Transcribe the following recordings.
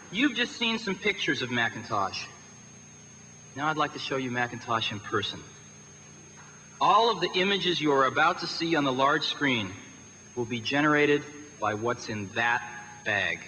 You've just seen some pictures of Macintosh. Now I'd like to show you Macintosh in person. All of the images you are about to see on the large screen will be generated by what's in that bag.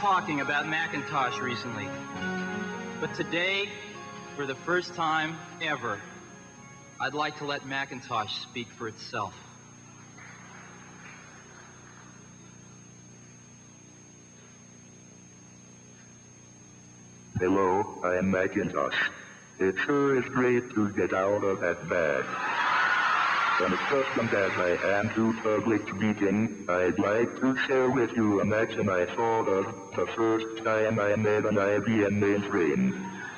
Talking about Macintosh recently, but today, for the first time ever, I'd like to let Macintosh speak for itself. Hello, I am Macintosh. It sure is great to get out of that bag. And accustomed as I am to public speaking, I'd like to share with you an action I thought of the first time I made an IBM mainframe.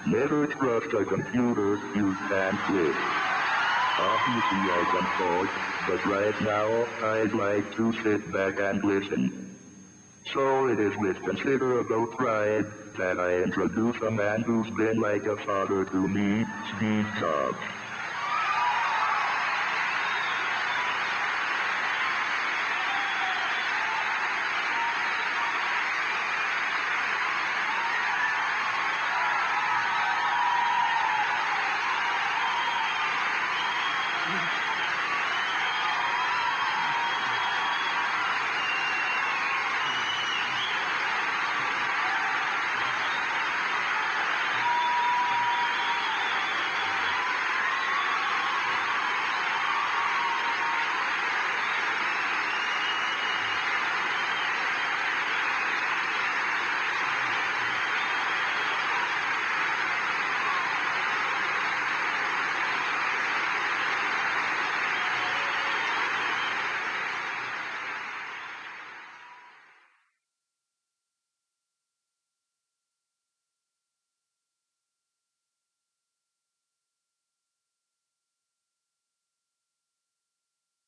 Never trust a computer you can't live. Obviously I can talk, but right now I'd like to sit back and listen. So it is with considerable pride that I introduce a man who's been like a father to me, Steve Jobs.